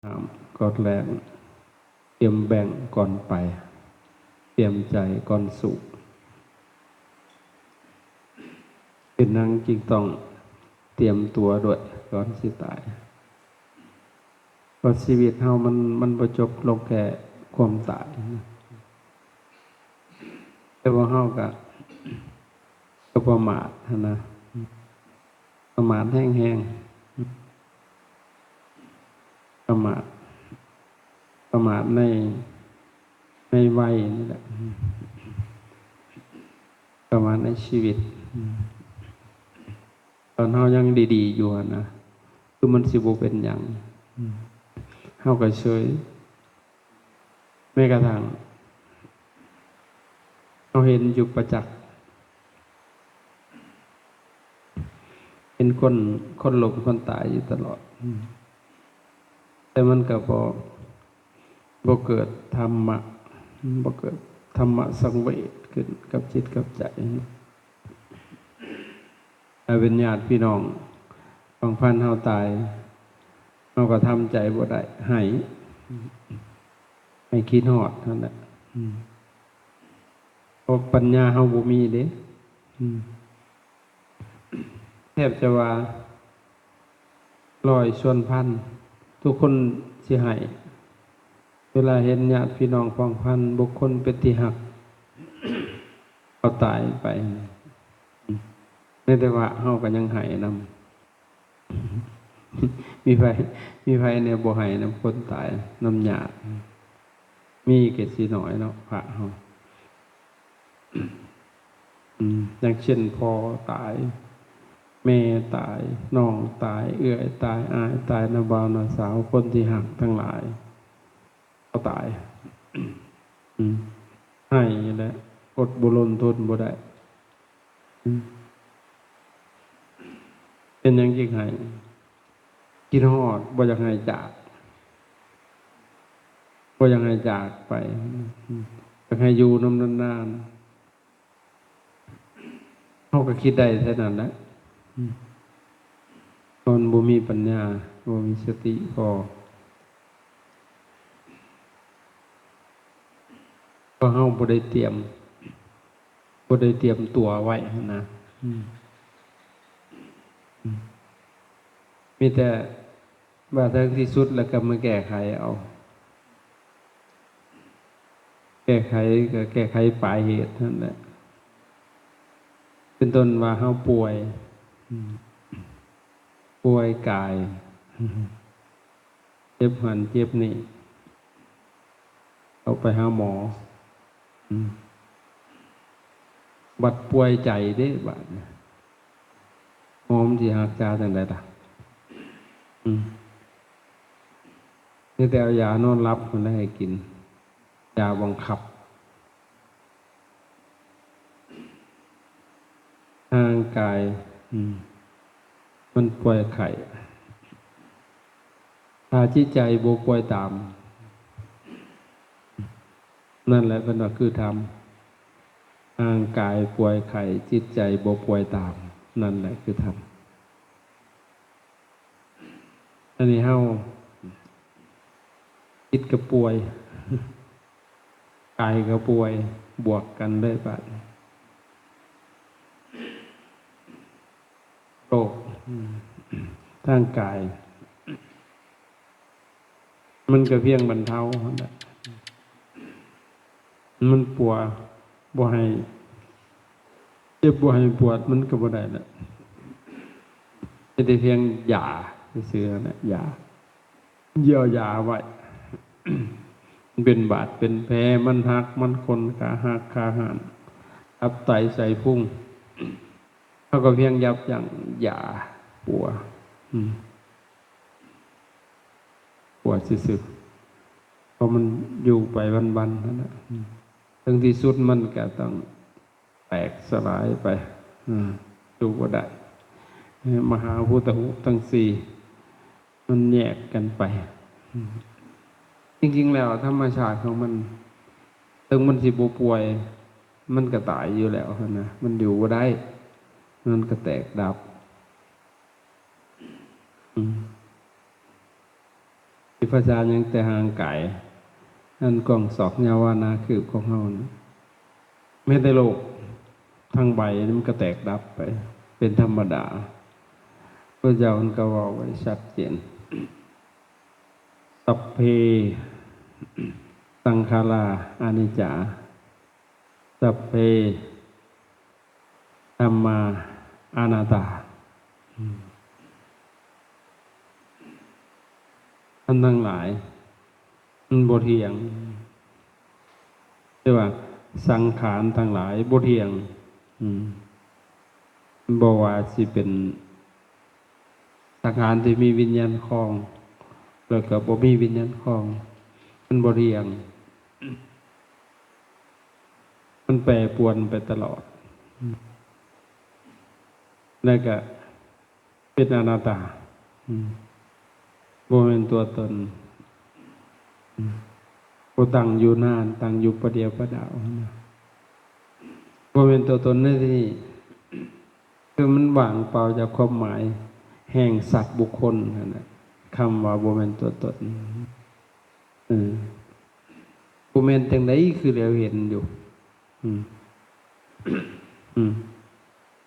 ก่อนแรงเตรียมแบ่งก่อนไปเตรียมใจก่อนสู่เป็นนั่งจริงต้องเตรียมตัวด้วยก่อนสิตายเพราะชีวิตเฮามันบ่จบลงแค่ความตายแต่ว่าเฮาก็ประมาทนะประมาทแห้งๆประมาทในวัยนี่แหละประมาทในชีวิตตอนเฮายังดีๆอยู่นะคือมันสิบ่เป็นหยังเฮาก็เฉยแม้กระทั่งเราเห็นอยู่ประจักษ์เป็นคนหลงคนตายอยู่ตลอดแต่มันก็บ่เกิดธรรมะบ่เกิดธรรมะสังเวชขึ้นกับจิตกับใจถ้าเป็นญาติพี่น้องบางพันเฮาตายเฮาก็ทำใจบ่ได้ให้คิดฮอดนั่นแหละเพราะปัญญาเฮาบ่มีเด้แทบจะว่า100 ส่วนพันทุกคนสิให้เวลาเห็นญาติพี่น้องพ้องพันบุคคลเป็นที่หักเขาตายไปแต่ว่าเฮาก็ยังให้นำมีไผเนี่ยบ่ให้นำคนตายนำญาติมีเก็ดสิน้อยเนาะพระเฮาอย่างเช่นพ่อตายแม่ตายน้องตายเอื้อยตายอายตายน้าบ่าวน้าสาวคนที่หักทั้งหลายเขาตายให้แล้วอดบ่ลนทนบ่ได้เป็นหยังจึงให้คิดฮอดบ่อยากให้จากบ่อยากให้จากไปอยากให้อยู่นำนานๆเฮาก็คิดได้แค่นั้นแหละคนบ่มีปัญญาบ่มีสติพอเพราะเฮาบ่ได้เตรียมตัวไว้นะมีแต่ว่าถึงที่สุดแล้วก็มาแก้ไขเอาแก้ไขก็แก้ไขปลายเหตุนั่นแหละเป็นต้นว่าเฮาป่วยกายเจ็บหันเจ็บนี่เอาไปหาหมอบัดป่วยใจเด้บัดหมอมที่หักษาจังได๋ล่ะนี่แต่เอายานอนหลับมันได้ให้กินยาบังคับทางกายมันป่วยไข้ถ้าจิตใจบ่ป่วยตามนั่นแหละเป็นว่าคือธรรมทางกายป่วยไข้จิตใจบ่ป่วยตามนั่นแหละคือธรรมอันนี้เฮาจิตก็ป่วยกายก็ป่วยบวกกันได้บัดโรคทางกายมันก็เพียงบรรเทาเท่านั้นมันปวดบ่ให้เจ็บบ่ให้ปวดมันก็บ่ได้ละแต่เพียงยาซื่อๆนะยาเยียวยาไว้มันเป็นบาดเป็นแผลมันหักมันคนขาหักขาหันตับไตใส่พุงเขาก็เพียงยับยั้งยาปวดซื่อๆพอมันอยู่ไปวันๆนั่นแหละถึงที่สุดมันก็ต้องแตกสลายไปดูบ่ได้มหาภูตรูปทั้ง4มันแยกกันไปจริงๆแล้วธรรมชาติของมันถึงมันสิบ่ป่วยมันก็ตายอยู่แล้วนะมันอยู่บ่ได้มันก็แตกดับ ที่ภาษายังแต่ห่างไกลนั่นกล่องศอกยาวานาคือของเฮานะแม้แต่โลกทั้งใบมันก็แตกดับไปเป็นธรรมดาพระเจ้ามันก็ว่าไว้ชัดเจนสัพเพสังขาราอนิจจาสัพเพธัมมาอนัตตาท่านทั้งหลายมันบ่เที่ยงใช่ป่ะสังขารทั้งหลายบ่เที่ยงบ่ว่าสิเป็นสังขารที่มีวิญญาณครองแล้วก็บ่มีวิญญาณครองมันบ่เที่ยงมันแปรปรวนไปตลอดแล้วก็เป็นอนัตตาบ่เป็นตัวตนบ่ตั้งอยู่นานตั้งอยู่ประเดี๋ยวประดาวบ่เป็นตัวตนในที่นี้คือมันว่างเปล่าจากความหมายแห่งสัตว์บุคคลนั่นแหละคำว่าบ่เป็นตัวตนบ่แม่นจังได๋คือแล้วเห็นอยู่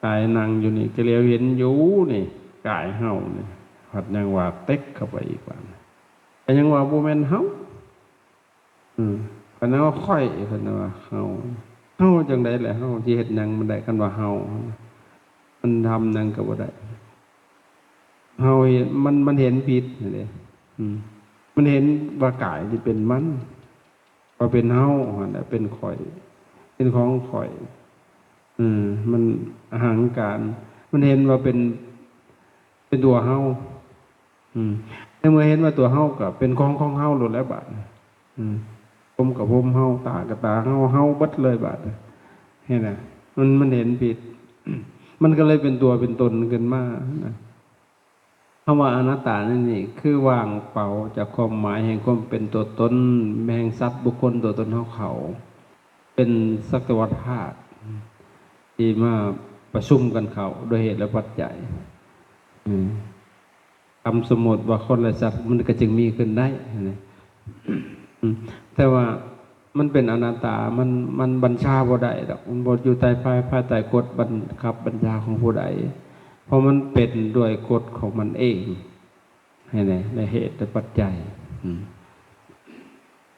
กายนั่งอยู่นี่ก็แล้วเห็นอยู่นี่กายเฮานี่หัดยังว่าเต็กเข้าไปอีกว่าก็ยังว่าบ่แม่นเฮาคันว่าค่อยคันว่าเฮาจังได๋แหละเฮาสิเฮ็ดหยังมันได้คันว่าเฮามันทำหยังก็บ่ได้เฮาเห็นมันเห็นผิดนี่เด้มันเห็นว่ากายที่เป็นมันว่าเป็นเฮาหั่นน่ะเป็นข่อยเป็นของข่อยมันอหังการมันเห็นว่าเป็นตัวเฮาแต่เมื่อเห็นว่าตัวเฮาก็เป็นของเฮาหมดแล้วบาดผมกับผมเฮาตากับตาเฮาเบิดเลยบาดเห็นน่ะมันเห็นผิดมันก็เลยเป็นตัวเป็นตนขึ้นมานะคำว่าอนัตตานั่นนี่คือว่างเปล่าจากความหมายแห่งความเป็นตัวตนแห่งสัตว์บุคคลตัวตนเขาเป็นสักวัฏธาตุที่มาประชุมกันเขาโดยเหตุและปัจจัยคำสมมติว่าคนและสัตว์มันก็จึงมีขึ้นได้แต่ว่ามันเป็นอนัตตามันบัญชาบ่ได้ดอกมันบ่อยู่ใต้ภายใต้กฎบังคับบัญชาของผู้ใดเพราะมันเป็นด้วยกฎของมันเองในเหตุและปัจจัย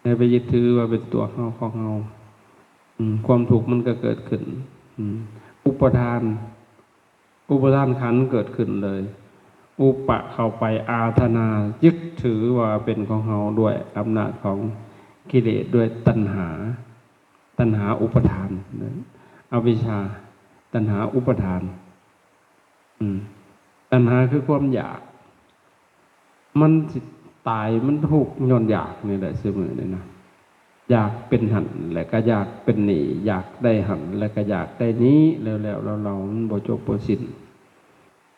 ในไปยึดถือว่าเป็นตัวเฮาของเฮาความทุกข์มันก็เกิดขึ้นอุปทานขันธ์เกิดขึ้นเลยอุปะเข้าไปอาทนายึดถือว่าเป็นของเฮาด้วยอำนาจของกิเลสด้วยตัณหาอุปทานอวิชชาตัณหาอุปทานตัณหาคือความอยากมันสิตายมันทุกข์ย้อนอยากนี่แหละเสมอเลยนะอยากเป็นหันแล้วก็อยากเป็นหนีอยากได้หันแล้วก็อยากได้นี้แล้วเรามันบ่จบบ่สิ้น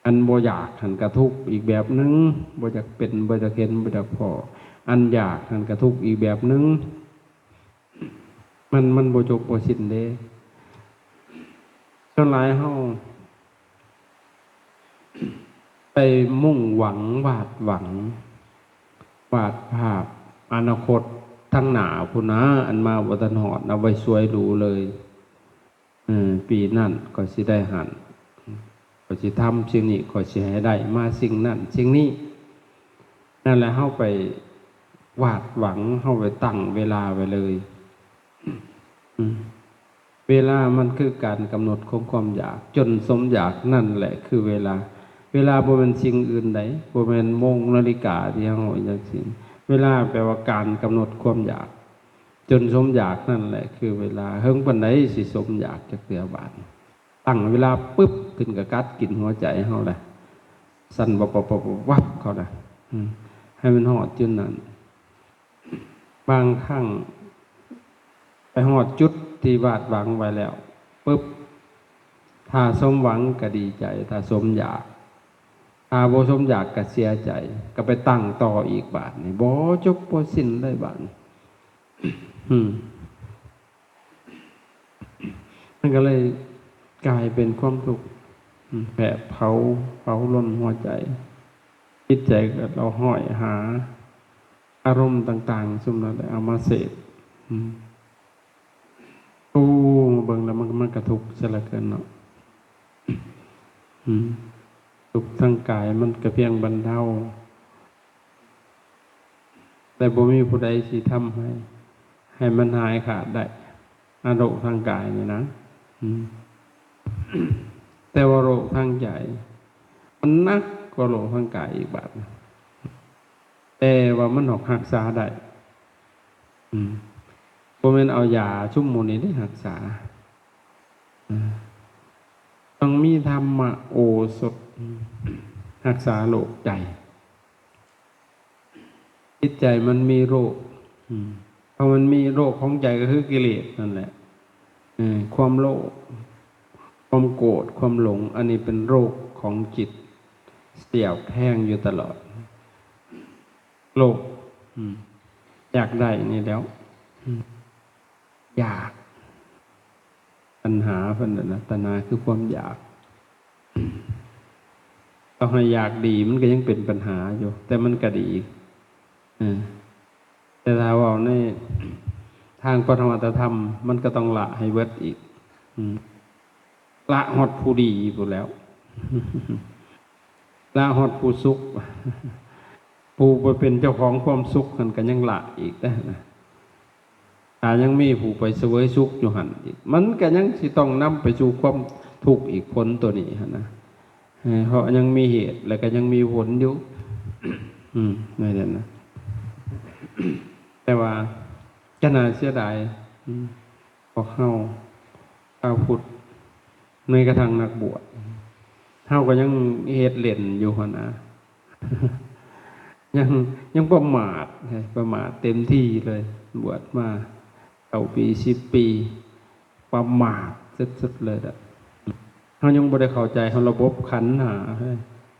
อันบ่อยากหันกระทุกข์อีกแบบนึงบ่อยากเป็นบ่อยากเห็นบ่อยากพออันอยากหันกระทุกข์อีกแบบนึงมันบ่จบบ่สิ้นเด้ส่วนหลายเฮาไปมุ่งหวังวาดภาพอนาคตทั้งหนาพุ่นนะอันมาบ่ทันฮอดเอาไว้สวยหรูเลยปีนั้นก็สิได้หันก็สิทำสิ่งนี้ก็สิให้ได้มาสิ่งนั้นสิ่งนี้นั่นแหละเฮาไปวาดหวังเฮาไปตั้งเวลาไว้เลยเวลามันคือการกำหนดของความอยากจนสมอยากนั่นแหละคือเวลาบ่เป็นสิ่งอื่นใดบ่เป็นโมงนาฬิกาที่เฮาจังซี่เวลาแปลว่าการกำหนดความอยากจนสมอยากนั่นแหละคือเวลาเฮิงปานใดสิสมอยากจักเทื่อบาดตั้งเวลาปึ๊บขึ้นก็กัดกินหัวใจเฮาแหละสั่นวับเขาน่ะให้มันฮอดจุดนั้นบางครั้งไปฮอดจุดที่วาดหวังไว้แล้วปึ๊บถ้าสมหวังก็ดีใจถ้าสมอยากถ้าบ่สมอยากก็เสียใจก็ไปตั้งต่ออีกบาดนี่บ่จบบ่สิ้นเลยบาดมันก็เลยกลายเป็นความทุกข์แผดเผาล้นหัวใจจิตใจก็เราห้อยหา อารมณ์ต่างๆซุมนั้นเอามาเสพโอ้เบิ่งแล้วมันกระทุกข์ซะเหลือเกินเนาะทุกข์ทางกายมันก็เพียงบรรเทาแต่บ่มีผู้ใดสิทำให้มันหายขาดได้อารมณ์ทางกายนี่นะแต่ว่าโรคทางใจมันนักกว่าโรคทางกายอีกบาทแต่ว่ามันรักษาได้บ่แม่นเอายาชุ่มหมู่นี้ได้รักษาต้องมีธรรมโอสถรักษาโรคใจจิตใจมันมีโรคเพราะมันมีโรคของใจก็คือกิเลสนั่นแหละความโลภความโกรธความหลงอันนี้เป็นโรคของจิตเสียบแทงอยู่ตลอดโลภอยากได้นี่แล้วอยากปัญหาเพิ่นน่ะตัณหาคือความอยากต้องให้อยากดีมันก็ยังเป็นปัญหาอยู่แต่มันก็ดีแต่ถ้าว่าในทางปฐมธรรมมันก็ต้องละให้เบิดอีกละฮอดผู้ดีพูดแล้วละฮอดผู้สุขผู้ไปเป็นเจ้าของความสุขกันยังละอีกนะถ้ายังมีผู้ไปเสวยสุขอยู่หันอีกมันก็ยังสิต้องนำไปสู่ความทุกข์อีกผลตัวนี้นะเพราะยังมีเหตุแล้วก็ยังมีผลอยู่ไม่เด่นนะแต่ว่าจะน่าเสียดายพอเข้าพุทธในกระทั่งนักบวชเข้าก็ยังเหตุเล่นอยู่หั่นนะยังประมาทเต็มที่เลยบวชมา9 ปี10 ปีประมาทสุดๆเลยเขายังบ่ได้เข้าใจเขาระบบขันธ์หา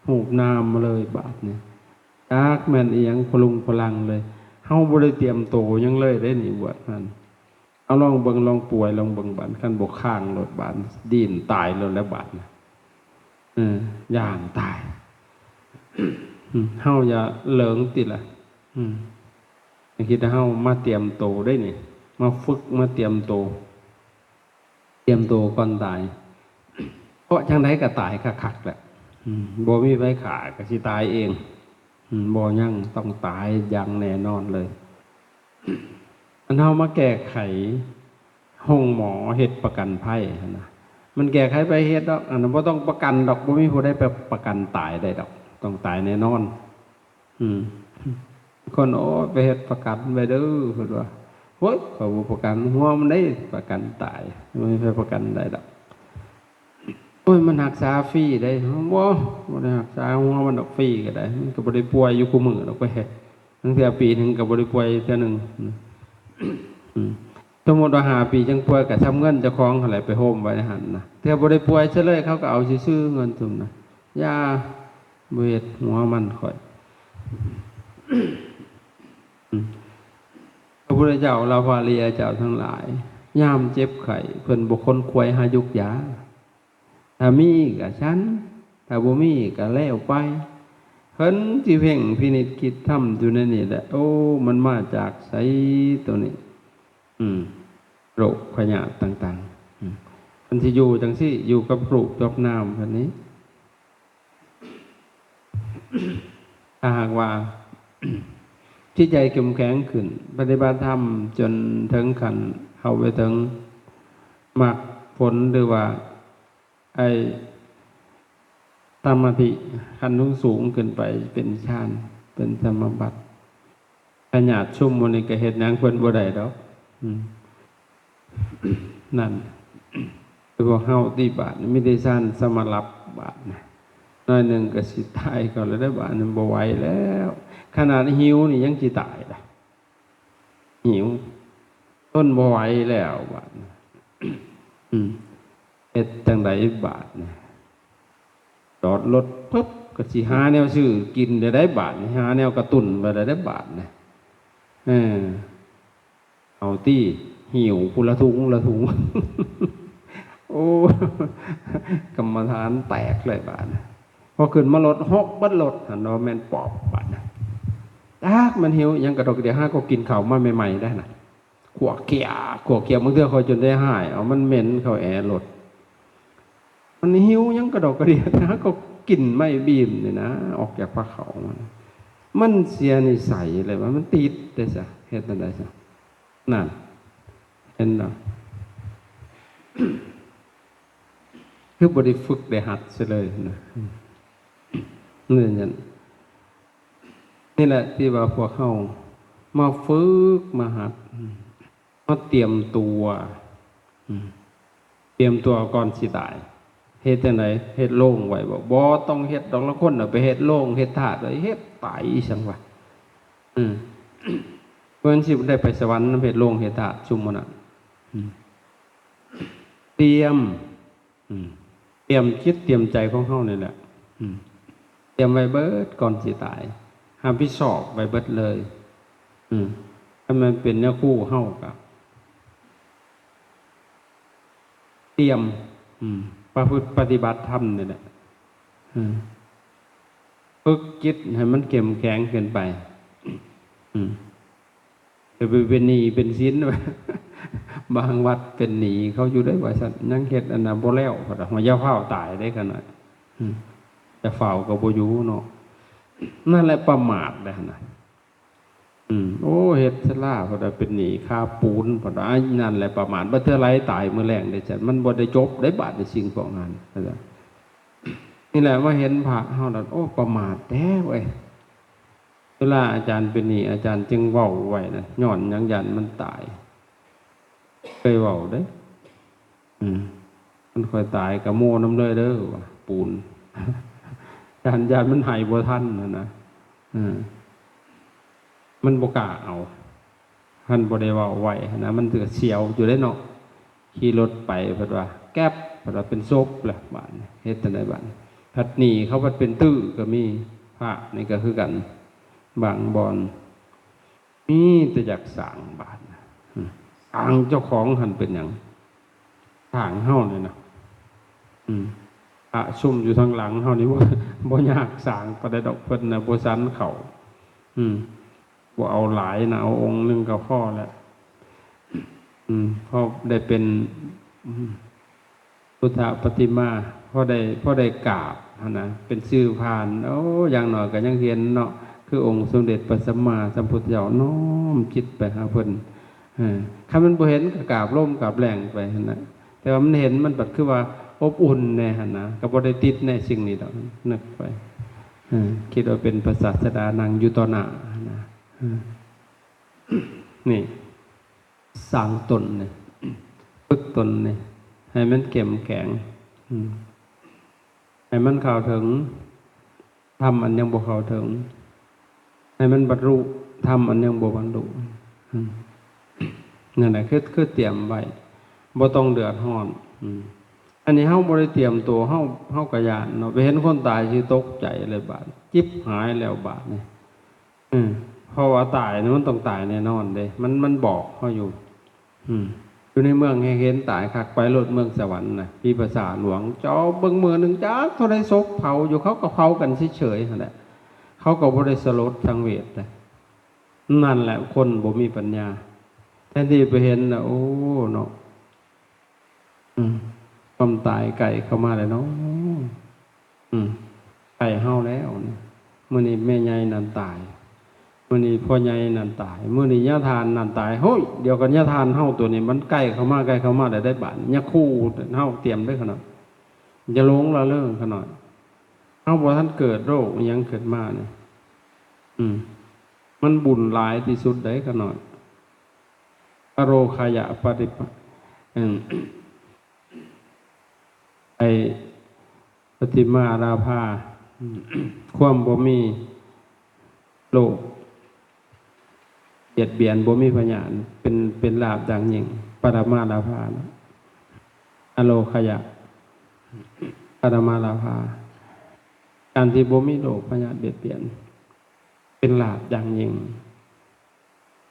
หูบนามมาเลยบาปเนี่ยจากแม่นอีหยังพลุงพลังเลยเฮาบ่ได้เตรียมโตยังเลยได้นี่บวชมันเอาลองเบิ่งลองป่วยลองเบิ่งบาดคันบ่ข้างรถบาดดิ้นตายแล้วบาดน่ะย่านตายเฮาอย่าเหลิงติล่ะคิดว่าเฮามาเตรียมโตได้นี่มาฝึกมาเตรียมโตก่อนตายเพราะจังได๋ก็ตายคักๆแหละบ่มีไผฆ่าก็สิตายเองบ่ยังต้องตายอย่างแน่นอนเลยอันเฮามาแก้ไขห้องหมอเฮ็ดประกันภัยนะมันแก้ไขไปเฮ็ดดอกอันนั้นบ่ต้องประกันดอกบ่มีผู้ใดไปประกันตายได้ดอกต้องตายแน่นอนคนโอ้ไปเฮ็ดประกันไปเด้อเพิ่นว่าโอ๊ยเขาบ่ประกันหัวมันได้ประกันตายบ่มีใครประกันได้ดอกโอ้ยมันรักษาฟรีได้บ่ได้รักษาหัวมันดอกฟรีก็ได้มันก็บ่ได้ป่วยอยู่คุมื้อดอกไปทั้งเทื่อปีนึงก็บ่ได้ป่วยเทื่อนึงสมมุติว่า5 ปีจังป่วยก็ทำเงินเจ้าของหั่นแหละไปโฮมไว้ในหั่นน่ะเทื่อบ่ได้ป่วยซะเลยเขาก็เอาซื่อๆเงินซุมน่ะยาบ่เฮ็ดหัวมันค่อยพระพุทธเจ้าเราพาเรียเจ้าทั้งหลายยามเจ็บไข้เพิ่นบ่คนควยหายุกยาถ้ามีก็ฉันถ้าบ่มีก็แล้วไปเพิ่นสิเพ่งพินิจคิดทำอยู่ในนี่แหละโอ้มันมาจากไสตัวนี้โรคพยาธิต่างๆมันสิอยู่จังซี่อยู่กับรูปกับนามเพิ่นนี้ถ้าหากว่าที่ใจเข้มแข็งขึ้นปฏิบัติธรรมจนถึงขั้นเข้าไปถึงมรรคผลหรือว่าไอ้สมาธิขั้นสูงขึ้นไปเป็นฌานเป็นสมาบัติขนาดชุ่มมันนี่ก็เฮ็ดหยังเพิ่นบ่ได้ดอกนั่นคือพวกเฮาที่บาทไม่ได้ฌานสมารับบาทนะน้อยหนึ่งก็สิตายก่อนแล้วได้บาทนึงบ่ไหวแล้วขนาดหิวนี่ยังสิตายล่ะหิวต้นบ่ไหวแล้วบาทเฮ็ดจังไดบาทนะจอดรถปึ๊บก็สิหาแนวซื้อกินได้บาทหาแนวกระตุ้นไปได้บาทนะเอาตี้หิวพุละถุงละถุงโอ้กรรมฐานแตกเลยบาทพอขึ้นมารถ6บัดรถหันว่าแม่นปอบบาดแต มันหิวยังกระดกเดี๋ยวห้าก็กินข้าวมาใหม่ๆได้น่ะขวเกียขวเกียบางเทื่อคอยจนได้หายเอามันเหม็นเขาแอร์หลดมันหิวยังกระดกกระเดียนะก็กินไม่บีมเนี่ยนะออกจากปากเขามันเสียนิสัยเลยว่ามันติดได้ซะเฮ็ดนั่นได้ซะนั่นเห็นเนาะคือบริฝึกได้หัดซะเลยนะนี่แหละที่ว่าพวกเขามาฝึกมาหัดมาเตรียมตัวก่อนสิตายเฮ็ดจังได๋เฮ็ดโล่งไว้บ่ต้องเฮ็ดดอกละคนน่ะไปเฮ็ดโล่งเฮ็ดธาตุไว้เฮ็ดตายอีสังว่าเพิ่นสิได้ไปสวรรค์เฮ็ดโล่งเฮ็ดธาตุซุมมื้อน่ะเตรียมจิตเตรียมใจของเฮานี่แหละเตรียมไว้เบิดก่อนสิตายห้ามพิสอบไว้เบิดเลยถ้ามันเป็นเนื้อคู่เฮากับเตรียมประพฤติปฏิบัติธรรมนี่แหละฝึกจิตให้มันเข้มแข็งขึ้นไปจะไปเป็นหนี้เป็นสินไว้ บางวัดเป็นหนี้เขาอยู่ได้ว่าซั่นยังเฮ็ดอันน่ะบ่แล้วเพราะว่าอย่าเฝ้าตายได้กันน่ะจะเฝ้าก็บ่อยู่เนาะนั่นแหละประมาทได้น่ะโอ้เฮ็ดซะล่าเพราะว่าเป็นหนี้ค่าปูนเพราะว่านั่นแหละประมาทบ่เทื่อไรตายมื้อแรงได้จัดมันบ่ได้จบได้บาดได้สิ่งพวกนั้นนี่แหละว่าเห็นพระเฮาแล้วโอ้ประมาทแท้เว้ยเวลาอาจารย์เป็นหนี้อาจารย์จึงเว้าไว้นะย้อนยังยันมันตายเคยเว้าเด้มันค่อยตายกะโมน้ำเลยเด้อว่าปูนอาจารย์ยันมันหายบ่ทันนะมันบ่กล้าเอาท่านบ่ได้เว้าไว้นะมันถือเสียวอยู่ได้เนาะขี่รถไปเพิ่นว่าแก๊บเพิ่นว่าเป็นศพแหละบ้านเฮ็ดจังได๋บ้านพัดหนีเขาพัดเป็นตื้อก็มีพระนี่ก็คือกันบางบ่อนมีแต่อยากสร้างบ้านสร้างเจ้าของหั่นเป็นหยังทางเฮานี่นะซุ่มอยู่ทางหลังเฮานี่บ่ยากสร้างปานใดดอกเพิ่นน่ะบ่สันเข้าบ่เอาหลายนะเอาองค์นึงก็พอแล้วพอได้เป็นพุทธปฏิมาพอได้กราบนะเป็นชื่อผ่านโอ้อย่างหน่อยก็ยังเห็นเนาะคือองค์สมเด็จพระสัมมาสัมพุทธเจ้าน้อมจิตไปหาเพิ่นถ้ามันบ่เห็นก็กราบร่มกราบแรงไปหั่นน่ะแต่ว่ามันเห็นมันบัดคือว่าอบอุ่นแน่หั่นนะก็บ่ได้ติดในสิ่งนี้ดอกนึกไปคิดว่าเป็นพระศาสดานั่งอยู่ต่อหน้านะนี่สร้างตนเนี่ยฝึกตนเนี่ยให้มันเข้มแข็งให้มันเข้าถึงทำอันยังบ่เข้าถึงให้มันบรรลุทำอันยังบ่บรรลุนั่นแหละคือเตรียมไว้บ่ต้องเดือดร้อนอันนี้เฮาบ่ได้เตรียมตัวเฮากะยานเนาะไปเห็นคนตายสิตกใจเลยบาดจิ๊บหายแล้วบาดนี่เพราะว่าตายนี่มันต้องตายแน่นอนเด้มันบอกเฮาอยู่อยู่ในเมืองให้เห็นตายคักไปรถเมืองสวรรค์น่ะที่ภาษาหลวงจอเบิ่งมือนึงจักเท่าใดศพเผาอยู่เขาก็เผากันเฉยๆนั่นแหละเขาก็บ่ได้สลดทางเวทนะนั่นแหละคนบ่มีปัญญาแทนที่ไปเห็นน่ะโอ้เนาะความตายไก่เข้ามาแล้วเนาะไก่เฮาแล้วมื้อนี้แม่ใหญ่นั่นตายมื้อนี้พ่อใหญ่นั่นตายมื้อนี้ย่าทานนั่นตายเฮ้ยเดี๋ยวกันย่าทานเฮาตัวนี้มันใกล้เข้ามาได้บาดย่าคู่เฮาเตรียมไว้ขนาดอย่าหลงละเรื่องขนาดเฮาบ่ทันเกิดโรคอิหยังเกิดมาเนี่ยมันบุญหลายที่สุดได้ขนาดอโรคายะปฏิปไอปฏิมาราภาความบ่มีโลกเบียดเบียนบ่มีพยานเป็นลาภดังยิ่งปรมาราภาอโลคยะปรมาราภาการที่บ่มีโลกพยานเบียดเบียนเป็นลาภดังยิ่ง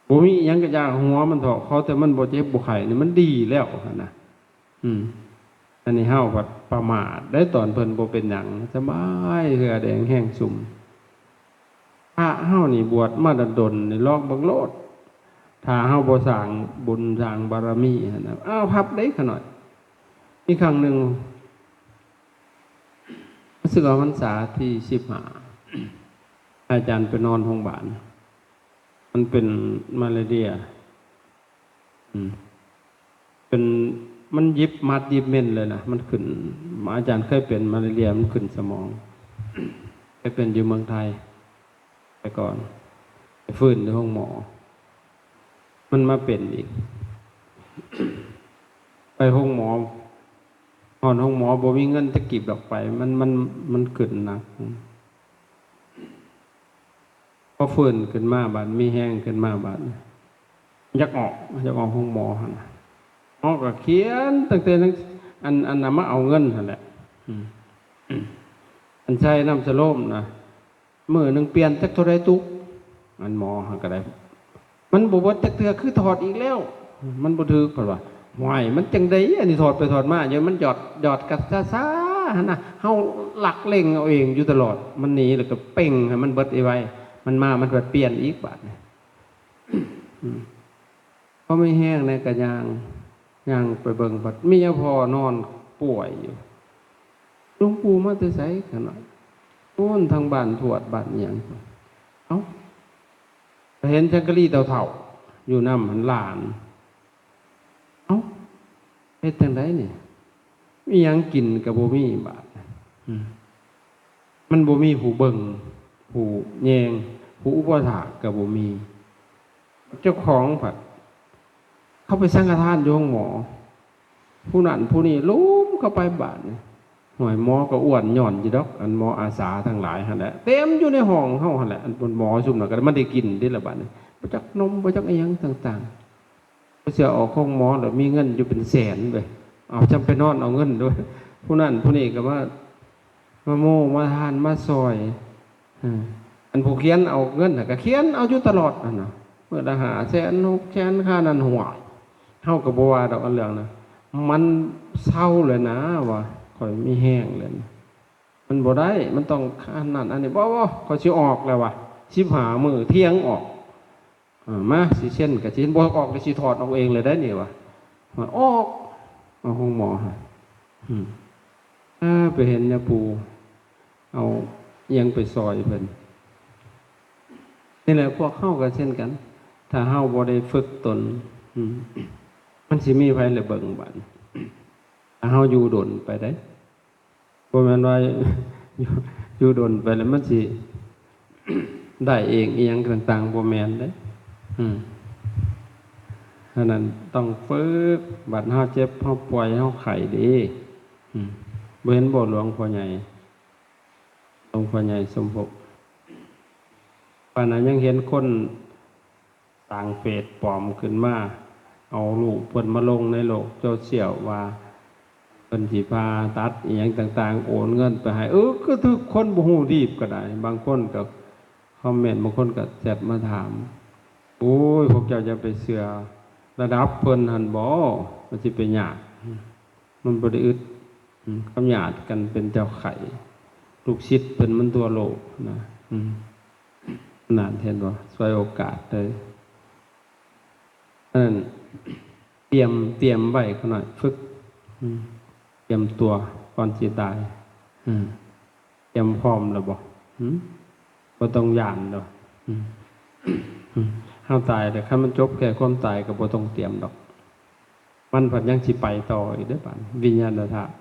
บ่มีหยังกระยาหัวมันเถาะเขาแต่มันบ่เจ็บบ่ไข้นี่มันดีแล้วนะอันนี้เฮาก็ประมาทได้ตอนเพิ่นบ่เป็นหยังสบายเหือแดงแห้งสุ่ม พระเฮานี่บวชมาดนนี่ลอกเบิ่งโลดถ้าเฮาบ่สร้างบุญสร้างบารมีหั่นน่ะอ้าวพับได้ขน่อยมีครั้งหนึ่งรู้สึกว่าพรรษาที่15อาจารย์ไปนอนโรงพยาบาลมันเป็นมาลาเรียเป็นมันยิบมัดยิบเม่นเลยนะมันขึ้นอาจารย์เคยเป็นมาลาเรียมันขึ้นสมองเคยเป็นอยู่เมืองไทยไปก่อนไปฟื้นในห้องหมอมันมาเป็นอีกไปห้องหมอหอนห้องหมอบ่มีเงินจะกีบดอกไปมันขึ้นหนักพอฟื้นขึ้นมาบาดมีแห้งขึ้นมาบาดอยากออกห้องหมอหั่นหมอก็เขียนตั้งแต่อันน่ะมาเอาเงินหั่นแหละอันใช้น้ำสโลมนะมื้อนึงเปลี่ยนจักเท่าใดตุกอันหมอหั่นก็ได้มันบ่บ่จักเทื่อคือถอดอีกแล้วมันบ่ถูกเพิ่นว่าห่วยมันจังได๋อันนี้ถอดไปถอดมาอยู่มันหยอดกัดซ่าๆหั่นน่ะเฮาหลักเล็งเอาเองอยู่ตลอดมันหนีแล้วก็เป่งให้มันเบิดไว้มันมามันก็เปลี่ยนอีกบาดนี่พอไม่แห้งในกระยางไปเบิ่งบัดเมียพ่อนอนป่วยอยู่หลวงปู่มาแต่ไสขนาดโน่นทางบ้านทวดบ้านหยังเอ้าเห็นจักรีเฒ่าๆอยู่นำหันหลานเอ้าเฮ็ดจังไดนี่มีหยังกินก็บ่มีบาดมันบ่มีผู้เบิ่งผู้แยงผู้อุปถากก็บ่มีเจ้าของผัดเข้าไปสังฆทานอยู่ห้องหมอผู้นั้นผู้นี้ล้มเข้าไปบาดนี่หน่วยหมอก็อ้วนหย่อนอยู่ดอกอันหมออาสาทั้งหลายหั่นแหละเต็มอยู่ในห้องเฮาหั่นแหละอันหมอซุ่มน่ะก็มันได้กินได้ละบาดนี่บ่จักนมบ่จักอีหยังต่างๆบ่เสียออกห้องหมอแล้วมีเงินอยู่เป็นแสนเว้ยเอาจำไปนอนเอาเงินด้วยผู้นั้นผู้นี้ก็มาโมมาทานมาซอยอันผู้เขียนเอาเงินน่ะก็เขียนเอาอยู่ตลอดนั่นน่ะเมื่อละ500,000 600,000ค่านั้นหัวเฮาก็บ่ว่าดอกอันเรื่องนะมันเศร้าเลยนะว่าข่อยมีแห้งเลยมันบ่ได้มันต้องอันนั้นอันนี้บ่ข่อยสิออกแล้วว่ะ15มื้อเที่ยงออกมาสิเช่นก็สิบ่ออกก็สิถอดออกเองเลยได้นี่ว่ะออกเอาห้องหมอฮะไปเห็นยาปูเอายังไปซอยเพิ่นนี่แหละพวกเฮาก็เช่นกันถ้าเฮาบ่ได้ฝึกตนมันสิมีไผละเบิ่งบัดถ้าเฮาอยู่ดนไปได้บ่แม่นว่าอยู่ดนไปแล้วมันสิได้เองอีหยังต่างๆบ่แม่นเด้ฉะนั้นต้องฝึกบัดเฮาเจ็บเฮาป่วยเฮาไข้ดีบ่เห็นบ่หลวงพ่อใหญ่สมภพปานนั้นยังเห็นคนต่างเฟซปลอมขึ้นมาเอารูปเพิ่นมาลงในโลกโซเชียลว่าเพิ่นสิพาตัดอีหยังต่างๆโอนเงินไปให้ก็ทุกคนบ่ฮู้ดีก็ได้บางคนก็คอมเมนต์บางคนก็แชทมาถามโอ้ยพวกเจ้าจะไปเชื่อระดับเพิ่นหั่นบ่มันสิเป็นยากมันบ่ได้อึดคำหยาดกันเป็นเจ้าไข่ลูกศิษย์เพิ่นมันตัวโลกนะนานเห็นบ่ช่วยโอกาสเลยนั่นเตรียมไว้ขนาดฝึกเตรียมตัวก่อนสิตายเตรียมพร้อมแล้วบ่บ่ต้องย่านดอกเฮาตายแต่คันมันจบแค่ความตายก็บ่ต้องเตรียมดอกมันพัดยังสิไปต่ออีกเด้อบัดวิญญาณธาตุ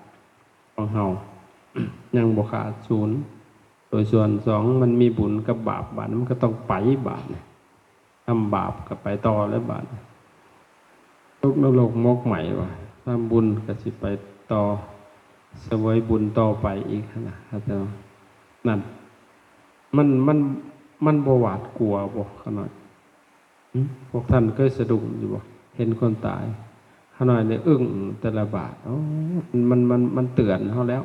ของเฮายังบ่ขาดศูนย์โดยส่วน2มันมีบุญกับบาปบาดมันก็ต้องไปบาดทำบาปก็ไปต่อแล้วบาดตกนรกมกใหม่ว่ะทำบุญก็สิไปต่อเสวยบุญต่อไปอีกนะอาจารย์นั่นมันบ่หวาดกลัวบ่ขนาดพวกท่านเคยสะดุ้งอยู่บ่เห็นคนตายขนาดได้อึ้งแต่ละบาทมันเตือนเฮาแล้ว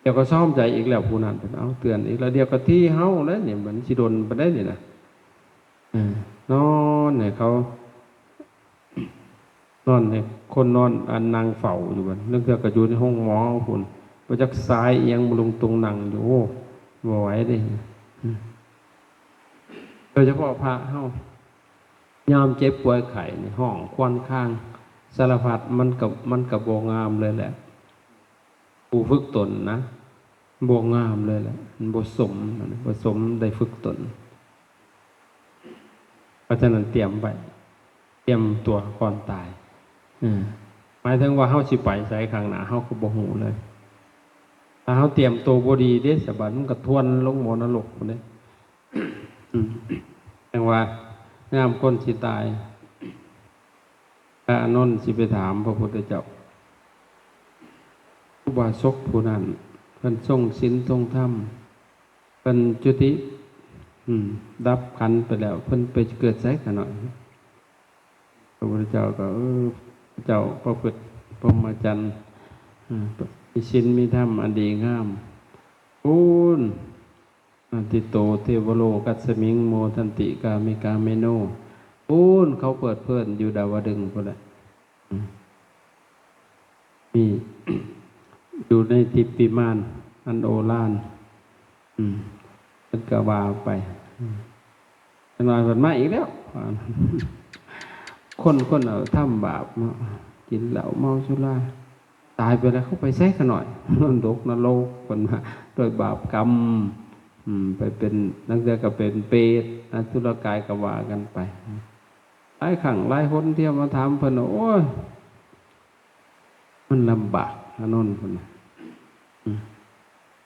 เดี๋ยวก็ซ่อมใจอีกแล้วผู้นั้นเป็นเอาเตือนอีกแล้วเดี๋ยวก็ที่เฮาแล้วเนี่ยเหมือนสิโดนไปได้นี่นะนอนเนี่ยเขานอนเนี่ยคนนอนอันนางเฝ้าอยู่บัดเรื่องเกี่ยวกับอยู่ในห้องหมอพุ่นบ่จักซ้ายเอียงบ่ลงตรงนั่งอยู่บ่ไหวเด้ โดยเฉพาะพระเฮายามเจ็บป่วยไข้ในห้องควนข้างสารพัดมันกับโบงามเลยแหละผู้ฝึกตนนะโบงามเลยแหละมันบ่สมได้ฝึกตนเพราะฉะนั้นเตรียมไว้เตรียมตัวก่อนตายหมายถึงว่าเฮาสิไปไสข้างหน้าเฮาก็บ่ฮู้เลยถ้าเฮาเตรียมตัวบ่ดีเด้สบัดมันก็ทวนลงหม้อนรกพุ่นเด้จังว่ายามคนสิตายพระอานนท์สิไปถามพระพุทธเจ้าอุบาสกผู้นั้นเพิ่นทรงศีลทรงธรรมเพิ่นจุติดับขันธ์ไปแล้วเพิ่นไปเกิดไสกันหน่อยพระพุทธเจ้าก็เจ้าประพฤติพรหมจรรย์มีศีลมีธรรมอันดีงามปูนติโตเทวโลกัสสมิงโมทันติกามิกาเมโนปูนเขาเปิดเพิ่นอยู่ดาวดึงพุ่นแหละมี อยู่ในทิพย์วิมานอันโอฬารเป็นกวาไปจะน้อยผ่านมาอีกแล้วคนเอาทำบาปกินเหล้าเมาสุราตายไปแล้วเขาไปแทรกกันหน่อยนรกคนมาโดยบาปกรรมไปเป็นนักเรียนก็เป็นเปรตทุรกายกว่ากันไปหลายครั้งหลายคนเที่ยวมาถามเพิ่นโอ้ยมันลำบากอานนท์คน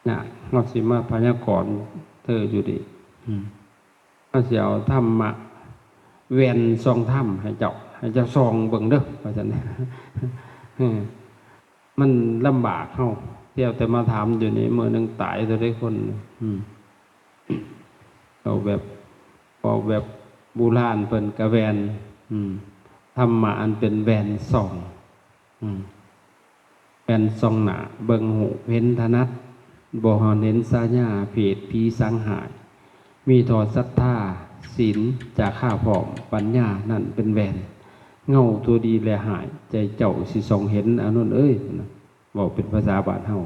น่ะเราสิมาพยากรณ์เธออยู่ดิเราสิเอาธรรมะเวียนซองถ้ำให้เจ้าซองเบิ่งเด้อว่าจังได๋มันลำบากเฮาเที่ยวแต่มาถามอยู่นี่มื้อนึงตายเท่าใดคนเอาแบบโบราณเพิ่นก็แวนธรรมะอันเป็นแวนซองแวนซองหน้าเบิ่งหูเห็นถนัดบ่ฮอนเห็นสาญาเพศผีสังหารมีทอดศรัทธาศีลจากข้าพร้อมปัญญานั่นเป็นแวนเงาตัวดีแลหายใจเจ้าสิส่องเห็นอานนท์เอ้ยบอกเป็นภาษาบ้านเฮา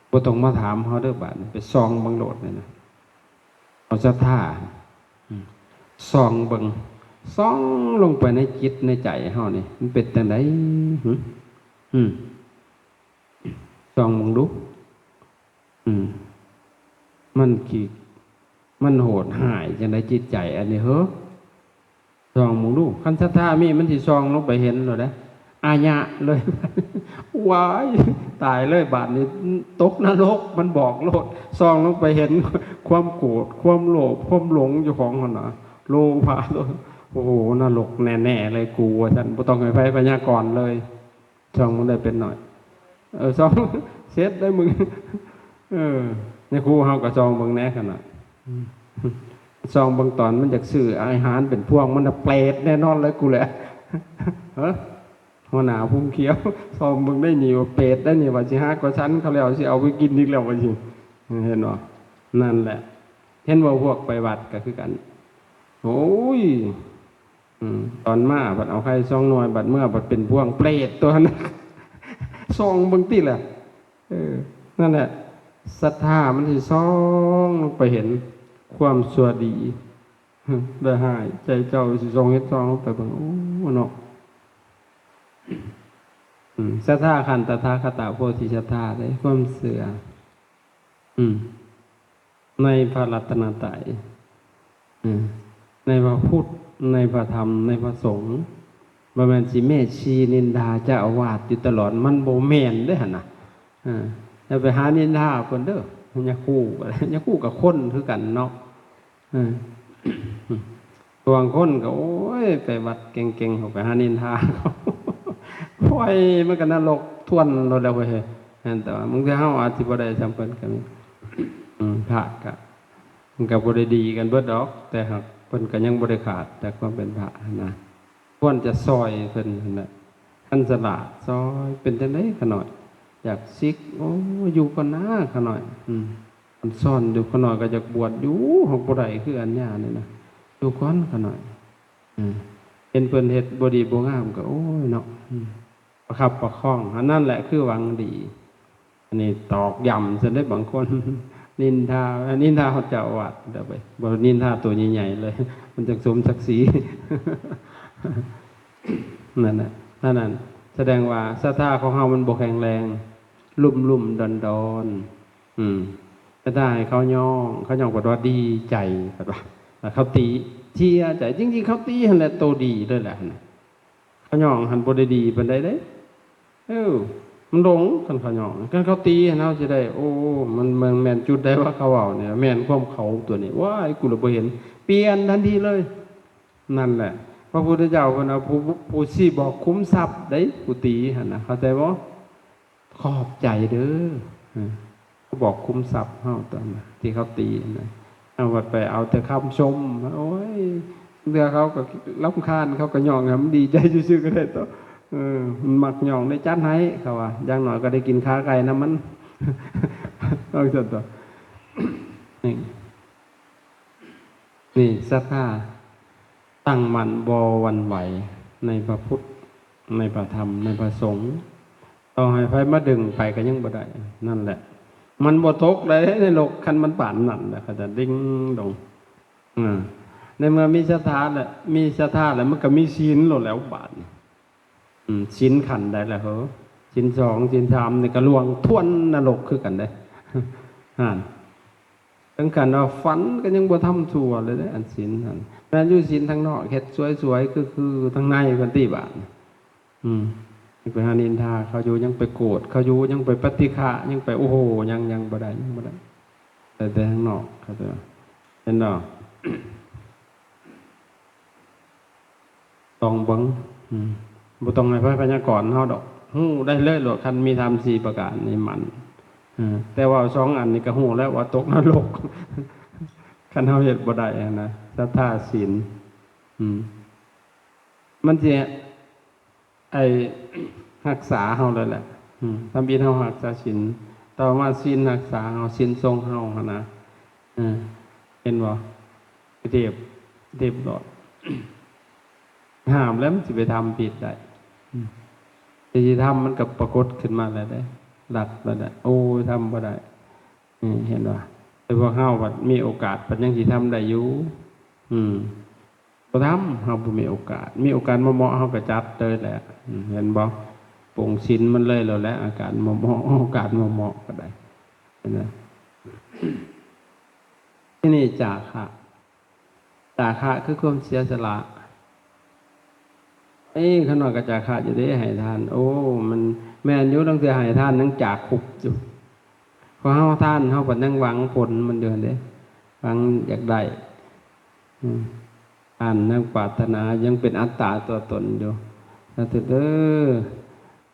บ่ต้องมาถามเฮาเด้อบาดไปซองบังโลดนี่นะเอาศรัทธาซองเบิ่งซองลงไปในจิตในใจเฮานี่มันเป็นจังไดซองเบิ่งดูมันโหดหายจังไดจิตใจอันนี้ซองมึงดูคันศรัทธามีมันสิซองลงไปเห็นแล้วนะอาญะเลยว้ายตายเลยบาดนี้ตกนรกมันบอกโลดซองลงไปเห็นความโกรธความโลภความหลงอยู่ของมันน่ะโลภะโอ้โหนรกแน่ๆเลยกูว่าซั่นบ่ต้องให้ไปพยากรณ์เลยซองมันได้เป็นหน่อยซองเสร็จได้มึงในครูเฮาก็ซองเบิ่งแน่ขนาดซองบางตอนมันอยากซื้ออาหารเป็นพวงมันเปรตแน่นอนเลยกูแหละหัวหน้าพุ่มเขียวซองมึงได้หนีว่าเปรตได้หนีว่าสิหากว่าชั้นเขาแล้วสิเอาไปกินอีกแล้วว่าสิเห็นบ่นั่นแหละเห็นว่าพวกไปวัดก็คือกันโอ้ยตอนมาบัดเอาใครซองหน่อยบัดเมื่อบัดเป็นพวงเปรตตัวนั้นซองเบิ่งติแหละนั่นแหละศรัทธามันสิซองลงไปเห็นความชั่วดีได้หายใจเจ้าสิซองเฮ็ดซองไปเบิ่งโอ้เนาะศรัทธาขันตถาคตโพธิศรัทธาได้ความเสื่อในพระรัตนตรัยในพระพุทธในพระธรรมในพระสงฆ์บ่แม่นสิแม่ชีนินทาเจ้าอาวาสอยู่ตลอดมันบ่แม่นเด้อหั่นน่ะอย่าไปหานินทาเพิ่นเด้ออย่าคู่กับคนคือกันเนาะตัวคนก็โอ้ยไปวัดเก่งๆเขาไปหานินทาเขาโอ้ยมันก็นรกทวนเราแล้วเว้ยแต่ว่ามึงจะเฮาอาจสิบ่ได้จำเพิ่นก็มีพระก็มันก็บ่ได้ดีกันเบิดดอกแต่หากเพิ่นก็ยังบ่ได้ขาดจากความเป็นพระนะควรจะซอยเพิ่นนั่นแหละท่านสละซอยเป็นจังได๋ขะหน่อยอยากซิกโอ้อยู่ก่อนนะขะหน่อยมันซ่อนอยู่ขะหน่อยก็อยากบวชอยู่ของบ่ได้คืออันญานี่นะอยู่ก่อนขะหน่อยเห็นเพิ่นเฮ็ดบ่ดีบ่งามก็โอ้ยเนาะประคับประคองอันนั้นแหละคือหวังดีอันนี้ตอกย้ำซะได้บางคน นินทานินทาเขาเจ้าอาวาสเดี๋ยวไปบ่นินทาตัวใหญ่ๆเลยมันจะสมศักดิ์ศรี นั่นน่ะนั่นแสดงว่าศรัทธาของเฮามันบ่แข็งแรงลุ่มดอนแต่ถ้าให้เขาย่องบอกว่าดีใจแบบว่าเขาตีเชียใจจริงๆเขาตีหั่นแหละโตดีด้วยแหละเขาย่องหันบ่ได้ดีปานใดเด้มันหลงกันเขาย่องกันเขาตีเฮาสิได้โอ้มันแม่นจุดได้ว่าเขาเว้าเนี่ยแม่นความเขาตัวนี้ว้ายกูเลยบ่เห็นเปลี่ยนทันทีเลยนั่นแหละพระพุทธเจ้าคนเอาผู้สิบอกคุ้มทรัพย์ได้ผู้ตีหั่นน่ะเข้าใจบ่ขอบใจเด้อเขาบอกคุ้มทรัพย์เฮาตอนนั้นที่เขาตีนะเอาวัดไปเอาแต่คำชมโอ้ยเดี๋ยวเขาก็รำคาญเขาก็ย่องมันดีใจซื่อๆก็ได้ต่อมันมักย่องได้จัดให้เขาว่าอย่างหน่อยก็ได้กินขาไก่นะมันเอาจัดต่อนี่ศรัทธาตั้งมั่นบ่หวั่นไหวในพระพุทธในพระธรรมในพระสงฆ์ต่อให้ไฟมาดึงไปก็ยังบ่ได้นั่นแหละมันบ่ตกเลยในโลกคันมันป่านนั่นแหละก็จะดิ่งลงในเมื่อมีศรัทธาแหละมีศรัทธาแล้วมันก็มีศีลโลดแล้วบาดศีลขันได้แล้วเหรอศีล2ศีล3นี่ก็ล่วงท่วนนรกคือกันได้ทั้งกันว่าฝันก็ยังบ่ทำชั่วเลยเด้อันศีลนั่นแม้อยู่ศีลทางนอกเฮ็ดสวยๆคือทางในเพิ่นติบาดไปหานินทาเขาอยู่ยังไปโกรธเขาอยู่ยังไปปฏิฆะยังไปโอ้โหยังบ่ได้ยังบ่ได้แต่ข้างนอกเขาจะเห็นเนาะต้องเบิ่งบ่ต้องให้พยากรณ์เฮาดอกฮู้ได้เลยโลดคันมีธรรม4ประการนี่มันแต่ว่า2อันนี้ก็ฮู้แล้วว่าตกนรกคันเฮาเฮ็ดบ่ได้นะศรัทธาศีลมันสิรักษาเฮาเลยแหละทำบิณเฮารักษาศีลต่อมาศีลรักษาเฮาศีลทรงเฮาหั่นนะเห็นบ่เทพดอดห้ามแล้วมันสิไปทำผิดได้ที่ทำมันก็ปรากฏขึ้นมาแล้วได้หลักแล้วได้โอ้ทำบ่ได้เห็นบ่แต่พวกเฮาบัดมีโอกาสปัญญังสิทำได้อยู่บ่ทำเฮาบ่มีโอกาสเหมาะเฮาก็จัดเลยแหละเห็นบ่ปงศีลมันเลยแล้วแหละอาการเหมาะโอกาสเหมาะก็ได้เห็นบ่ที่นี่จาคะคือความเสียสละขนาดก็จาคะอยู่ได้ให้ทานโอ้มันแม่นอยู่ตั้งแต่ให้ทานนั่งจากคุบอยู่พอเฮาทานเฮาก็นั่งหวังผลมันเดือนเด้หวังอยากได้อ่านนั่งปรารถนายังเป็นอัตตาตัวตนอยู่ถ้าถึง